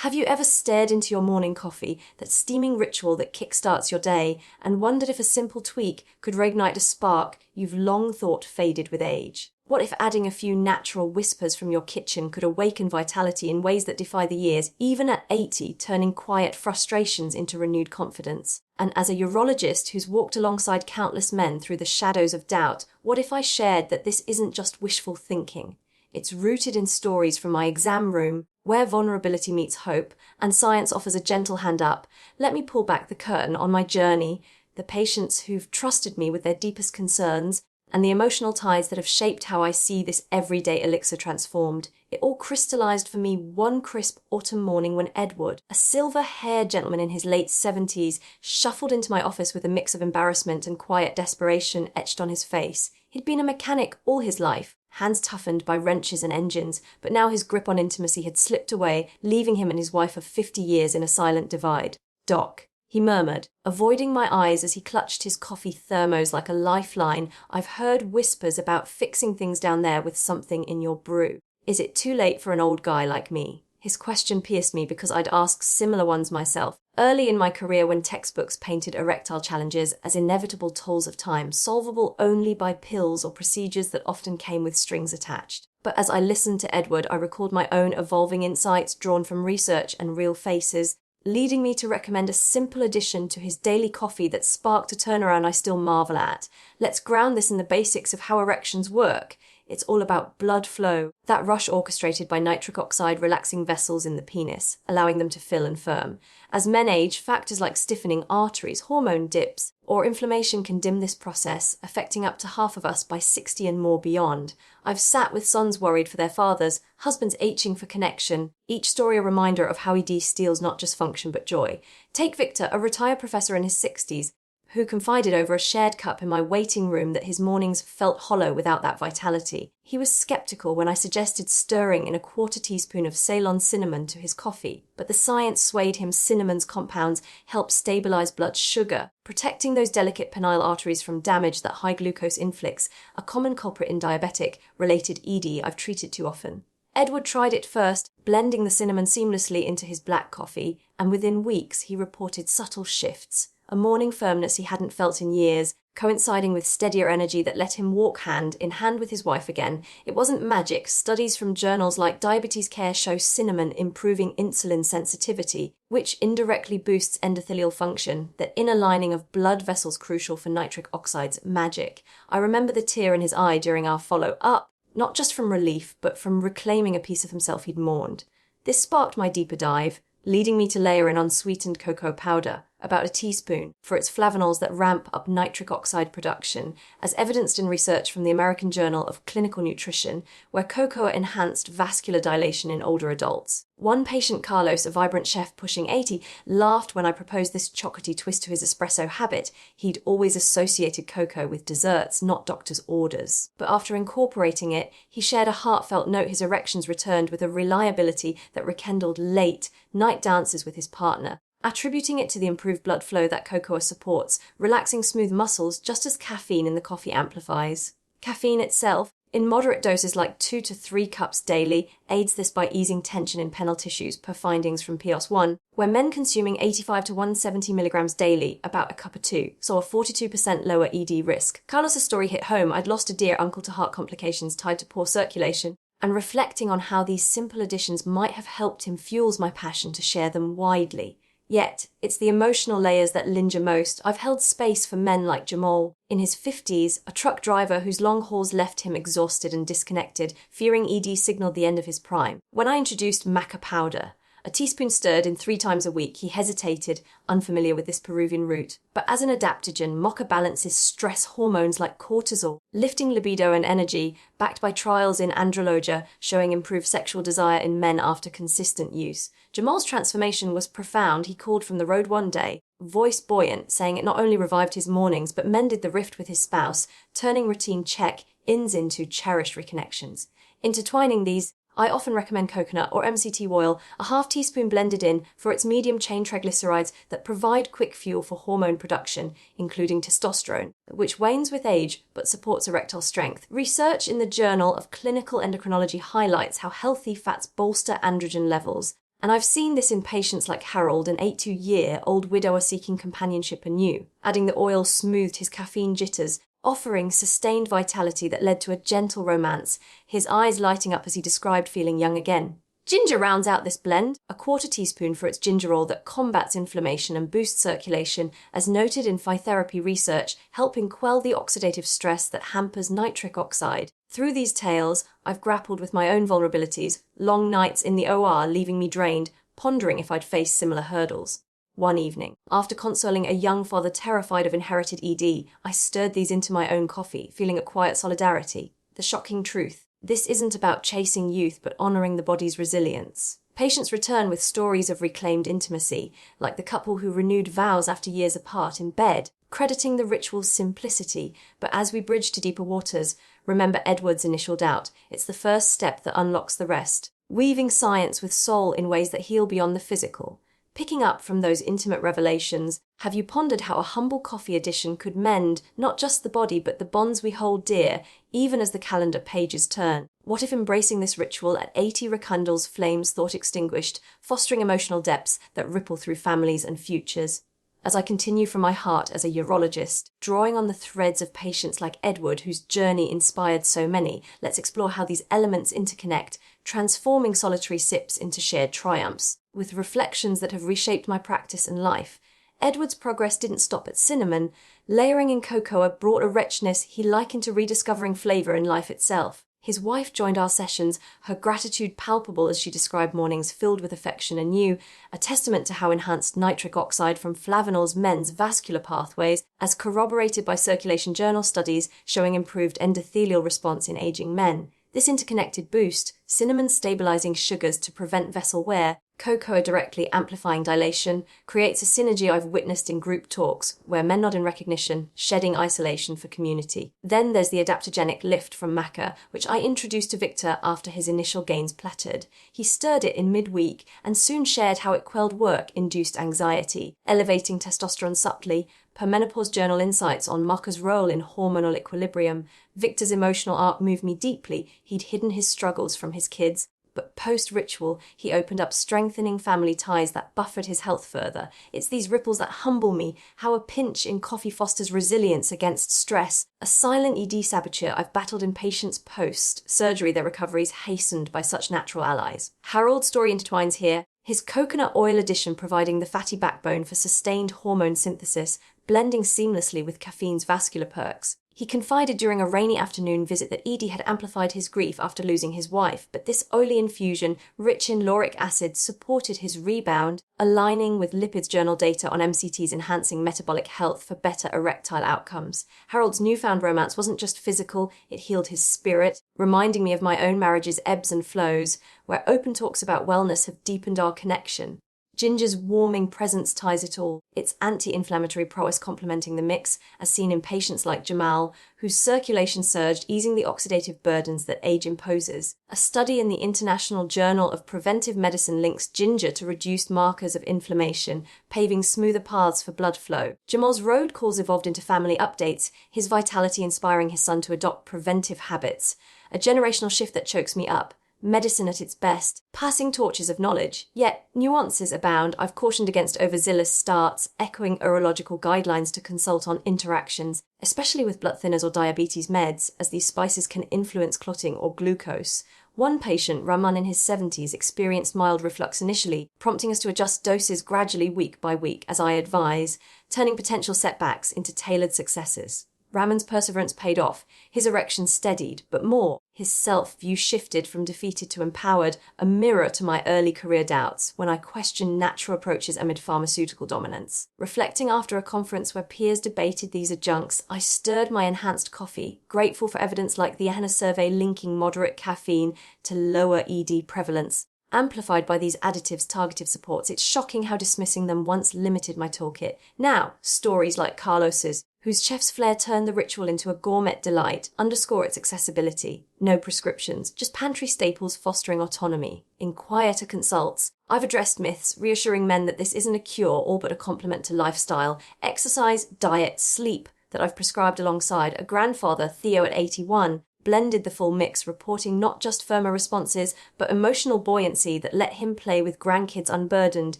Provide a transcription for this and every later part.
Have you ever stared into your morning coffee, that steaming ritual that kickstarts your day, and wondered if a simple tweak could reignite a spark you've long thought faded with age? What if adding a few natural whispers from your kitchen could awaken vitality in ways that defy the years, even at 80, turning quiet frustrations into renewed confidence? And as a urologist who's walked alongside countless men through the shadows of doubt, what if I shared that this isn't just wishful thinking? It's rooted in stories from my exam room, where vulnerability meets hope, and science offers a gentle hand up. Let me pull back the curtain on my journey, the patients who've trusted me with their deepest concerns, and the emotional ties that have shaped how I see this everyday elixir transformed. It all crystallized for me one crisp autumn morning when Edward, a silver-haired gentleman in his late 70s, shuffled into my office with a mix of embarrassment and quiet desperation etched on his face. He'd been a mechanic all his life, hands toughened by wrenches and engines, but now his grip on intimacy had slipped away, leaving him and his wife of 50 years in a silent divide. "Doc," he murmured, avoiding my eyes as he clutched his coffee thermos like a lifeline. "I've heard whispers about fixing things down there with something in your brew. Is it too late for an old guy like me?" His question pierced me because I'd asked similar ones myself, early in my career when textbooks painted erectile challenges as inevitable tolls of time, solvable only by pills or procedures that often came with strings attached. But as I listened to Edward, I recalled my own evolving insights drawn from research and real faces, leading me to recommend a simple addition to his daily coffee that sparked a turnaround I still marvel at. Let's ground this in the basics of how erections work. It's all about blood flow, that rush orchestrated by nitric oxide relaxing vessels in the penis, allowing them to fill and firm. As men age, factors like stiffening arteries, hormone dips, or inflammation can dim this process, affecting up to half of us by 60 and more beyond. I've sat with sons worried for their fathers, husbands aching for connection, each story a reminder of how ED steals not just function but joy. Take Victor, a retired professor in his 60s, who confided over a shared cup in my waiting room that his mornings felt hollow without that vitality. He was skeptical when I suggested stirring in a quarter teaspoon of Ceylon cinnamon to his coffee, but the science swayed him. Cinnamon's compounds help stabilize blood sugar, protecting those delicate penile arteries from damage that high glucose inflicts, a common culprit in diabetic-related ED I've treated too often. Edward tried it first, blending the cinnamon seamlessly into his black coffee, and within weeks he reported subtle shifts. A morning firmness he hadn't felt in years, coinciding with steadier energy that let him walk hand in hand with his wife again. It wasn't magic. Studies from journals like Diabetes Care show cinnamon improving insulin sensitivity, which indirectly boosts endothelial function, the inner lining of blood vessels crucial for nitric oxide's magic. I remember the tear in his eye during our follow-up, not just from relief, but from reclaiming a piece of himself he'd mourned. This sparked my deeper dive, leading me to layer in unsweetened cocoa powder, about a teaspoon, for its flavonols that ramp up nitric oxide production, as evidenced in research from the American Journal of Clinical Nutrition, where cocoa enhanced vascular dilation in older adults. One patient, Carlos, a vibrant chef pushing 80, laughed when I proposed this chocolatey twist to his espresso habit. He'd always associated cocoa with desserts, not doctor's orders. But after incorporating it, he shared a heartfelt note his erections returned with a reliability that rekindled late night dances with his partner, attributing it to the improved blood flow that cocoa supports, relaxing smooth muscles just as caffeine in the coffee amplifies. Caffeine itself, in moderate doses like 2 to 3 cups daily, aids this by easing tension in penile tissues per findings from POS1, where men consuming 85 to 170 milligrams daily, about a cup or two, saw a 42% lower ED risk. Carlos's story hit home. I'd lost a dear uncle to heart complications tied to poor circulation, and reflecting on how these simple additions might have helped him fuels my passion to share them widely. Yet, it's the emotional layers that linger most. I've held space for men like Jamal, in his 50s, a truck driver whose long hauls left him exhausted and disconnected, fearing ED signaled the end of his prime. When I introduced maca powder, a teaspoon stirred in 3 times a week, he hesitated, unfamiliar with this Peruvian root. But as an adaptogen, maca balances stress hormones like cortisol, lifting libido and energy, backed by trials in andrologia showing improved sexual desire in men after consistent use. Jamal's transformation was profound. He called from the road one day, voice buoyant, saying it not only revived his mornings, but mended the rift with his spouse, turning routine check-ins into cherished reconnections. Intertwining these, I often recommend coconut or MCT oil, a half teaspoon blended in, for its medium chain triglycerides that provide quick fuel for hormone production, including testosterone, which wanes with age but supports erectile strength. Research in the Journal of Clinical Endocrinology highlights how healthy fats bolster androgen levels, And I've seen this in patients like Harold, an 82-year-old widower seeking companionship anew. Adding the oil smoothed his caffeine jitters, offering sustained vitality that led to a gentle romance, his eyes lighting up as he described feeling young again. Ginger rounds out this blend, a quarter teaspoon for its gingerol that combats inflammation and boosts circulation, as noted in phytotherapy research, helping quell the oxidative stress that hampers nitric oxide. Through these tales, I've grappled with my own vulnerabilities, long nights in the OR leaving me drained, pondering if I'd face similar hurdles. One evening, after consoling a young father terrified of inherited ED, I stirred these into my own coffee, feeling a quiet solidarity. The shocking truth. This isn't about chasing youth, but honouring the body's resilience. Patients return with stories of reclaimed intimacy, like the couple who renewed vows after years apart in bed, crediting the ritual's simplicity. But as we bridge to deeper waters, remember Edward's initial doubt. It's the first step that unlocks the rest, weaving science with soul in ways that heal beyond the physical. Picking up from those intimate revelations, have you pondered how a humble coffee addition could mend not just the body but the bonds we hold dear, even as the calendar pages turn? What if embracing this ritual at 80 recandles, flames thought extinguished, fostering emotional depths that ripple through families and futures? As I continue from my heart as a urologist, drawing on the threads of patients like Edward, whose journey inspired so many, let's explore how these elements interconnect, transforming solitary sips into shared triumphs. With reflections that have reshaped my practice and life, Edward's progress didn't stop at cinnamon. Layering in cocoa brought a richness he likened to rediscovering flavour in life itself. His wife joined our sessions, her gratitude palpable as she described mornings filled with affection anew, a testament to how enhanced nitric oxide from flavanols mends vascular pathways, as corroborated by circulation journal studies showing improved endothelial response in aging men. This interconnected boost, cinnamon stabilizing sugars to prevent vessel wear, cocoa directly amplifying dilation, creates a synergy I've witnessed in group talks, where men nod in recognition, shedding isolation for community. Then there's the adaptogenic lift from maca, which I introduced to Victor after his initial gains plateaued. He stirred it in midweek and soon shared how it quelled work-induced anxiety, elevating testosterone subtly, per menopause journal insights on maca's role in hormonal equilibrium. Victor's emotional arc moved me deeply. He'd hidden his struggles from his kids, but post-ritual, he opened up strengthening family ties that buffered his health further. It's these ripples that humble me, how a pinch in coffee fosters resilience against stress. A silent ED saboteur I've battled in patients post-surgery, their recoveries hastened by such natural allies. Harold's story intertwines here, his coconut oil addition providing the fatty backbone for sustained hormone synthesis, blending seamlessly with caffeine's vascular perks. He confided during a rainy afternoon visit that ED had amplified his grief after losing his wife, but this oily infusion, rich in lauric acid, supported his rebound, aligning with lipids journal data on MCTs enhancing metabolic health for better erectile outcomes. Harold's newfound romance wasn't just physical, it healed his spirit, reminding me of my own marriage's ebbs and flows, where open talks about wellness have deepened our connection. Ginger's warming presence ties it all, its anti-inflammatory prowess complementing the mix, as seen in patients like Jamal, whose circulation surged, easing the oxidative burdens that age imposes. A study in the International Journal of Preventive Medicine links ginger to reduced markers of inflammation, paving smoother paths for blood flow. Jamal's road calls evolved into family updates, his vitality inspiring his son to adopt preventive habits. A generational shift that chokes me up. Medicine at its best, passing torches of knowledge. Yet, nuances abound. I've cautioned against overzealous starts, echoing urological guidelines to consult on interactions, especially with blood thinners or diabetes meds, as these spices can influence clotting or glucose. One patient, Raman in his 70s, experienced mild reflux initially, prompting us to adjust doses gradually week by week, as I advise, turning potential setbacks into tailored successes. Raman's perseverance paid off, his erection steadied, but more, his self-view shifted from defeated to empowered, a mirror to my early career doubts when I questioned natural approaches amid pharmaceutical dominance. Reflecting after a conference where peers debated these adjuncts, I stirred my enhanced coffee, grateful for evidence like the AHANA survey linking moderate caffeine to lower ED prevalence. Amplified by these additives' targeted supports, it's shocking how dismissing them once limited my toolkit. Now, stories like Carlos's, whose chef's flair turned the ritual into a gourmet delight, underscore its accessibility. No prescriptions, just pantry staples fostering autonomy. In quieter consults, I've addressed myths, reassuring men that this isn't a cure, all but a complement to lifestyle, exercise, diet, sleep, that I've prescribed alongside. A grandfather, Theo at 81, blended the full mix, reporting not just firmer responses, but emotional buoyancy that let him play with grandkids unburdened,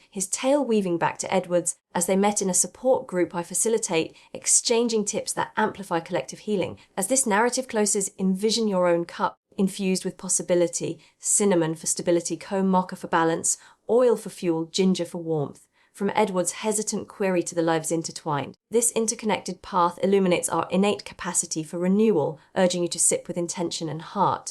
his tale weaving back to Edwards as they met in a support group I facilitate, exchanging tips that amplify collective healing. As this narrative closes, envision your own cup, infused with possibility, cinnamon for stability, comb mocha for balance, oil for fuel, ginger for warmth. From Edward's hesitant query to the lives intertwined, this interconnected path illuminates our innate capacity for renewal, urging you to sip with intention and heart.